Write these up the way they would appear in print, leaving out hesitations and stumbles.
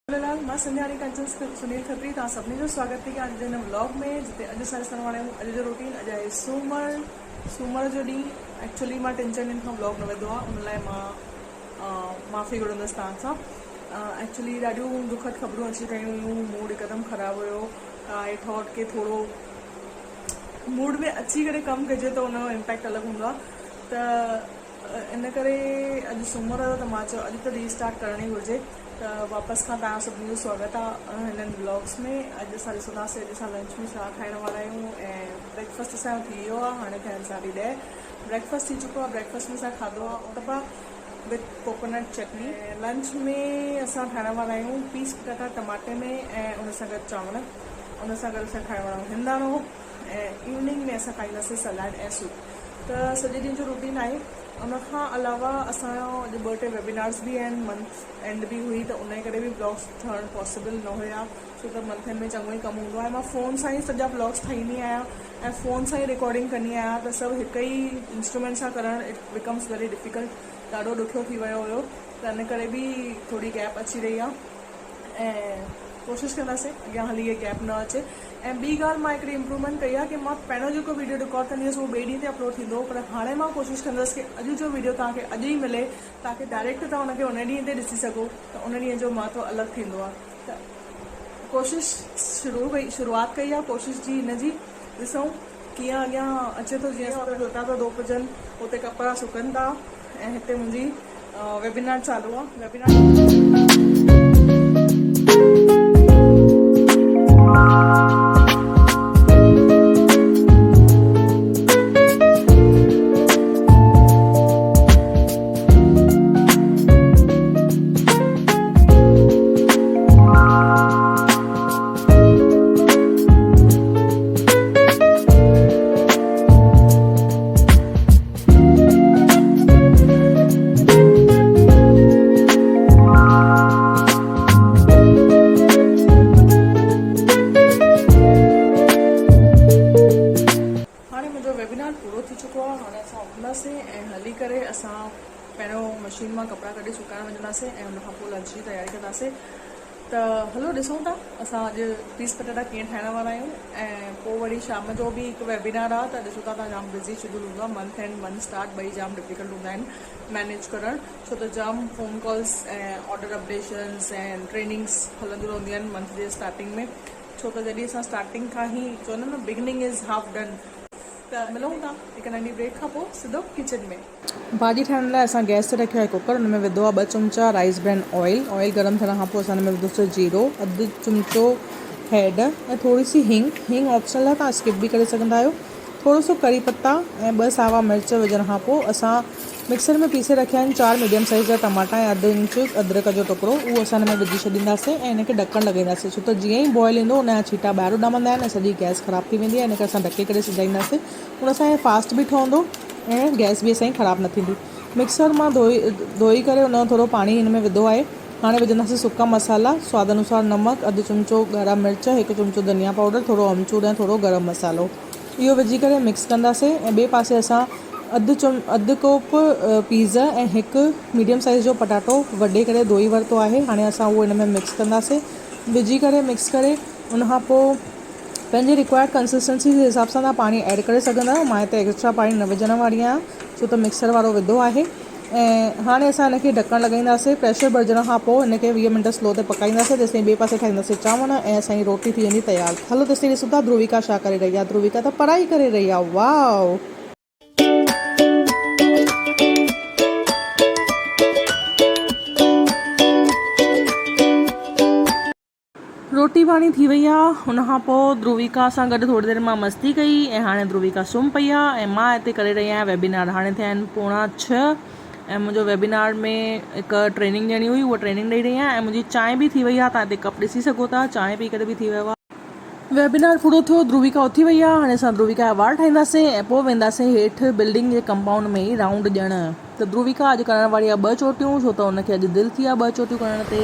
झूलेलाल। मां संध्याणी कंचन सुनील खत्री तव्हां सभिनी जो स्वागत थी कयां अॼु जे हिन व्लॉग में, जिते अॼु असां ॾिसण वारा आहियूं अॼु जो रूटीन। अॼु आहे सूमर जो ॾींहुं। एक्चुअली मां 3-4 ॾींहंनि खां व्लॉग न विधो आहे, उन लाइ मां माफ़ी घुरंदसि तव्हां सां। एक्चुअली ॾाढियूं दुखद ख़बरूं अची रहियूं हुयूं, मूड हिकदमि ख़राबु हुयो। आई थॉट कि थोरो मूड में अची करे कमु कजे त उनजो इम्पैक्ट अलॻि हूंदो आहे। त इन करे अॼु सूमर हो त मां चयो अॼु त रीस्टार्ट करण ई घुरिजे। त वापसि खां तव्हां सभिनी जो स्वागत आहे हिननि ब्लॉग्स में। अॼु असां ॾिसंदासीं अॼु असां लंच में छा खाइण वारा आहियूं। ऐं ब्रेकफास्ट असांजो थी वियो आहे, हाणे थियनि 10:30 ब्रेकफास्ट थी चुको आहे। ब्रेकफास्ट में असां खाधो आहे uttapa with coconut chutney. Lunch में असां ठाहिण वारा आहियूं पीस पटाटा टमाटे में, ऐं उन सां गॾु चांवर। उन सां गॾु असां खाइण वारा आहियूं हिंदाणो, ऐं इवनिंग में असां खाईंदासीं सलाड ऐं सूप। त सॼे ॾींहं जो रूटीन आहे। उनखां अलावा असांजो अॼु 2-3 वेबिनार्स बि आहिनि, मंथ एंड बि हुई, त उन करे बि ब्लॉग्स ठहणु पॉसिबल न हुया, छो त मंथ एंड में चङो ई कमु हूंदो आहे। मां फ़ोन सां ई सॼा ब्लॉग्स ठाहींदी आहियां ऐं फ़ोन सां ई रिकॉर्डिंग कंदी आहियां, त सभु हिक ई इंस्ट्रूमेंट सां करणु इट बिकम्स वेरी डिफ़िकल्ट। ॾाढो ॾुखियो थी वियो हुयो, त इन करे बि थोरी गैप अची रही आहे, ऐं कोशिशि कंदासीं अॻियां हली इहे गैप न अचे। ऐं ॿी ॻाल्हि मां हिकिड़ी इम्प्रूवमेंट कई आहे कि मां पहिरियों जेको वीडियो रिकॉर्ड कंदी हुअसि उहो ॿिए ॾींहं ते अपलोड थींदो, पर हाणे मां कोशिशि कंदसि कि अॼु जो वीडियो तव्हांखे अॼु ई मिले, ताकि डायरेक्ट तव्हां हुनखे उन ॾींहं ते ॾिसी सघो, त उन ॾींहं जो महत्व अलॻि थींदो आहे। त कोशिशि शुरूआत कई आहे कोशिशि जी हिनजी, ॾिसूं कीअं अॻियां अचे थो। जीअं जोता था धोपजनि, हुते कपिड़ा सुकनि था, ऐं हिते मुंहिंजी वेबिनार चालू आहे। वेबिनार पूरो थी चुको आहे। हाणे असां उथंदासीं ऐं हली करे असां पहिरियों मशीन मां कपिड़ा कढी सुकाइण वञंदासीं, ऐं उनखां पोइ लंच जी तयारी कंदासीं। त हलो ॾिसूं था असां अॼु पीस पटाटा कीअं ठाहिण वारा आहियूं। ऐं पोइ वरी शाम जो बि हिकु वेबिनार आहे, त ॾिसूं था तव्हां जाम बिज़ी शेड्यूल हूंदो आहे। मंथ एंड मंथ स्टार्ट ॿई जाम डिफिकल्ट हूंदा आहिनि मैनेज करणु, छो त जाम फ़ोन कॉल्स ऐं ऑर्डर अपडेशन्स ऐं ट्रेनिंग्स हलंदियूं रहंदियूं आहिनि मंथ जे स्टार्टिंग में, छो त जॾहिं असां स्टार्टिंग खां ई चवंदा आहिनि न बिगिनिंग इज़ हाफ डन। त मिलूं था हिकु नंढी ब्रेक खां पोइ सिधो किचन में। भाॼी ठाहिण लाइ असां गैस ते रखियो आहे कुकर, हुन में विधो आहे 2 चमचा राइस ब्रैन ऑयल गरम थियण खां पोइ असां हुन में विधोसीं जीरो, अधु चमचो हैड ऐं थोरी सी हिंग ऑप्शनल आहे, तव्हां स्किप बि करे सघंदा आहियो। थोरो सो करी पत्ता ऐं 2 सावा मिर्च विझण खां पोइ असां मिक्सर में पीसे रखिया आहिनि 4 मीडियम साइज़ जा टमाटा ऐं अधु इंच अदरक जो टुकड़ो, उहो असां हिन में विझी छॾींदासीं ऐं हिनखे ढकणु लॻाईंदासीं, छो त जीअं ई बॉइल ईंदो उनजा छीटा ॿाहिरि उॾामंदा आहिनि ऐं सॼी गैस ख़राबु थी वेंदी आहे। इन करे असां ढके करे सिझाईंदासीं, उन सां फास्ट बि ठहंदो ऐं गैस बि असांजी ख़राबु न थींदी। मिक्सर मां धोई करे उनजो थोरो पाणी हिन में विधो आहे। हाणे विझंदासीं सुका मसाला, स्वाद अनुसार नमक, अधु चमचो ॻाढ़ा मिर्च, 1 चमचो धनिया पाउडर, थोरो अमचूर ऐं थोरो गरम मसालो। इहो विझी करे मिक्स कंदासीं। ऐं ॿिए पासे असां अधु कोप पीज़ ऐं 1 मीडियम साइज़ जो पटाटो वढे करे धोई वरितो आहे। हाणे असां उहो हिन में मिक्स कंदासीं, विझी करे मिक्स करे उनखां पोइ पंहिंजी रिक्वायर्ड कंसिस्टेंसी जे हिसाब सां तव्हां पाणी ऐड करे सघंदा आहियो। मां हिते एक्स्ट्रा पाणी न विझण वारी आहियां, छो त मिक्सर वारो विधो आहे। ऐं हाणे असां हिनखे ढकणु लॻाईंदासीं। प्रेशर भरिजण खां पोइ हिनखे 20 मिंट स्लो ते पकाईंदासीं, जेसिताईं ॿिए पासे ठाहींदासीं चांवर ऐं असांजी रोटी थी वेंदी तयारु। हलो तेसिताईं ॾिसूं था ध्रुविका छा करे रही आहे। ध्रुविका त पढ़ाई करे रही आहे। वाओ, रोटी पाणी थी वई आहे। हुनखां पोइ ध्रुविका सां गॾु थोरी देरि मां मस्ती कई ऐं हाणे ध्रुविका सुम्ही पई आहे, ऐं मां हिते करे रही आहियां वेबिनार। हाणे थिया आहिनि 4:45 ऐं मुंहिंजो वेबिनार में हिकु ट्रेनिंग ॾियणी हुई, उहा ट्रेनिंग ॾेई रही आहियां। ऐं मुंहिंजी चांहि बि थी वई आहे, तव्हां हिते कप ॾिसी सघो था, चांहि पी करे बि थी वियो आहे। वेबिनार पूरो थियो, ध्रुविका उथी वई आहे। हाणे असां ध्रुविका जा वार ठाहींदासीं ऐं पोइ वेंदासीं हेठि बिल्डिंग जे कंपाउंड में ई राउंड ॾियणु। त ध्रुविका अॼु करण वारी आहे 2 चोटियूं, छो त हुनखे अॼु दिलि थी आहे 2 चोटियूं करण ते।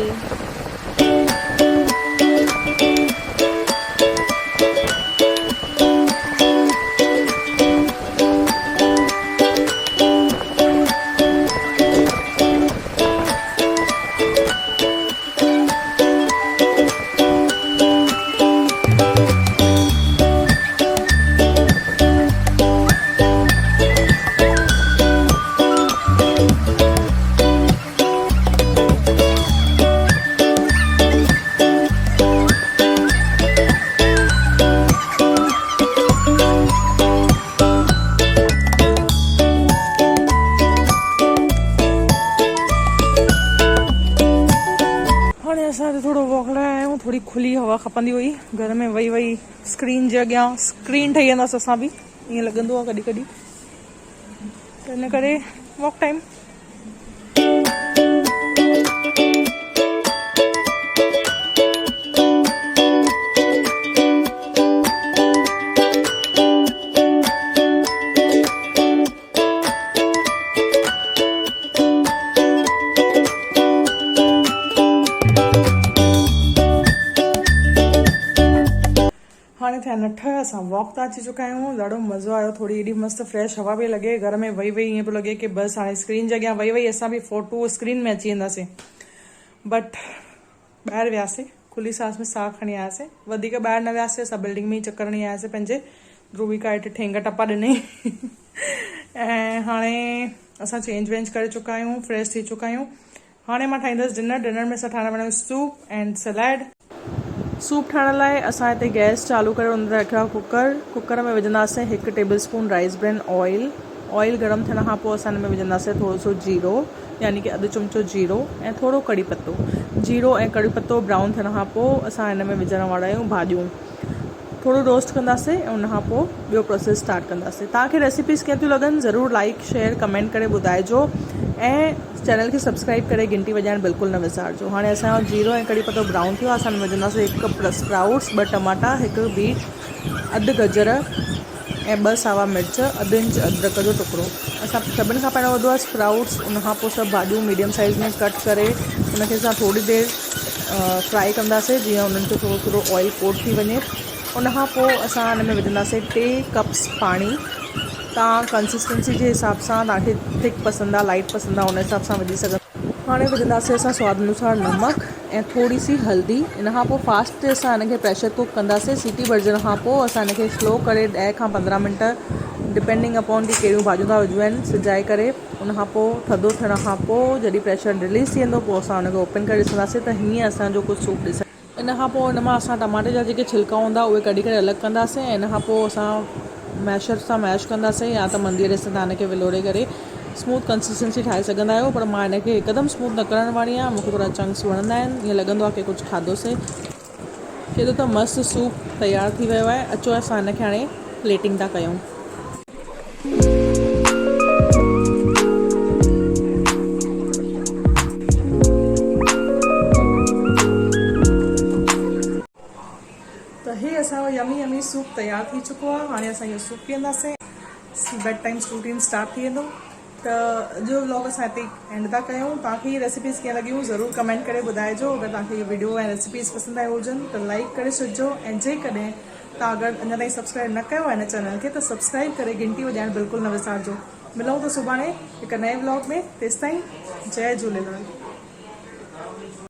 असां थोरो वॉक लाइ आया आहियूं, थोरी खुली हवा खपंदी हुई, घर में वेही वेही स्क्रीन जे अॻियां स्क्रीन ठही वेंदासीं असां बि, ईअं लॻंदो आहे कॾहिं कॾहिं, त हिन करे वॉक टाइम। हाणे थिया 9 असां वॉक था अची चुका आहियूं, ॾाढो मज़ो आयो, थोरी एॾी मस्तु फ्रेश हवा पई लॻे, घर में वेही वेही ईअं पियो लॻे की बसि हाणे स्क्रीन जे अॻियां वेही वेही असां बि फोटो स्क्रीन में अची वेंदासीं। बट ॿाहिरि वियासीं, खुली सांस में साह खणी आयासीं, वधीक ॿाहिरि न वियासीं, असां बिल्डिंग में ई चकर हणी आयासीं पंहिंजे, ध्रुविका हेठि ठेंग टपा ॾिनई ऐं हाणे असां चेंज वेंज करे चुका आहियूं, फ्रेश थी चुका आहियूं। हाणे मां ठाहींदसि डिनर में असां ठाहिण वारा आहियूं सूप एंड सलाड। सूप ठाहिण लाइ असां हिते गैस चालू करे उन ते रखियो आहे कुकर में विझंदासीं 1 tablespoon rice bran oil गरम थियण खां पोइ असां हिन में विझंदासीं थोरो सो जीरो, यानी कि अधु चमचो जीरो ऐं थोरो कड़ी पत्तो। जीरो ऐं कड़ी पत्तो ब्राउन थियण खां पोइ असां हिन में विझण वारा आहियूं भाॼियूं, थोरो रोस्ट कंदासीं ऐं उन खां पोइ ॿियो प्रोसेस स्टार्ट कंदासीं। तव्हांखे रेसिपीज़ कीअं थियूं लॻनि ज़रूरु लाइक शेयर कमेंट करे ॿुधाइजो ऐं चैनल खे सब्सक्राइब करे घंटी वॼाइण बिल्कुलु न विसारिजो। हाणे असांजो जीरो ऐं कड़ी पत्तो ब्राउन थियो आहे, असां विझंदासीं 1 कप स्प्राउट्स, 2 टमाटा, 1 बीट, अधु गजर ऐं 2 सावा मिर्च, अधु इंच अदरक जो टुकड़ो। असां सभिनि खां पहिरियों विधो आहे स्प्राउट्स, उनखां पोइ सभु भाॼियूं मीडियम साइज़ में कट करे उनखे असां थोरी देरि फ्राई कंदासीं, जीअं उन्हनि खे थोरो थोरो ऑयल कोट थी वञे। उनखां पोइ असां हिन में विझंदासीं 3 कप्स पाणी। तव्हां कंसिस्टेंसी जे हिसाब सां, तव्हांखे थिक पसंदि आहे लाइट पसंदि आहे, उन हिसाब सां विझी सघंदा। हाणे विझंदासीं असां स्वाद अनुसार नमक ऐं थोरी सी हल्दी। इन खां पोइ फास्ट ते असां हिनखे प्रेशर कुक कंदासीं। सीटी भरिजण खां पोइ असां हिनखे स्लो करे 10 खां 15 मिंट डिपेंडिंग अपॉन की कहिड़ियूं भाॼियूं था विझियूं आहिनि सिजाए करे, उनखां पोइ थधो थियण खां पोइ जॾहिं प्रेशर रिलीज़ थी वेंदो पोइ असां हुनखे ओपन करे ॾिसंदासीं त हीअं असांजो कुझु सूप ॾिसण। इन खां पोइ हिन मां असां टमाटे जा जेके छिलका हूंदा उहे कढी करे अलॻि कंदासीं ऐं इन खां पोइ असां मैशर सां मैश कंदासीं, या त मंदीअड़े सां तव्हां हिनखे विलोड़े करे स्मूथ कंसिस्टेंसी ठाहे सघंदा आहियो। पर मां हिनखे हिकदमि स्मूथ न करण वारी आहियां, मूंखे थोरा चंक्स वणंदा आहिनि, ईअं लॻंदो आहे की कुझु खाधोसीं। केॾो त मस्तु सूप तयारु थी वियो आहे। अचो असां हिनखे हाणे प्लेटिंग था कयूं। त हे असांजो यमी सूप तयारु थी चुको आहे। हाणे असां इहो सूप पीअंदासीं, बेड टाइम रूटीन स्टार्ट थी वेंदो। त अॼु व्लॉग असां हिते एंड था कयूं। तव्हांखे हीअ रेसिपीज़ कीअं लॻियूं ज़रूरु कमेंट करे ॿुधाइजो। अगरि तव्हांखे हीअ वीडियो ऐं रेसिपीज़ पसंदि आहियूं हुजनि त लाइक करे छॾिजो, ऐं जेकॾहिं तव्हां अगरि अञा ताईं सब्सक्राइब न कयो आहे हिन चैनल खे त सब्सक्राइब करे घंटी वॼाइण बिल्कुलु न विसारिजो। मिलूं था सुभाणे हिकु नए व्लॉग में, तेसिताईं जय झूलेलाल।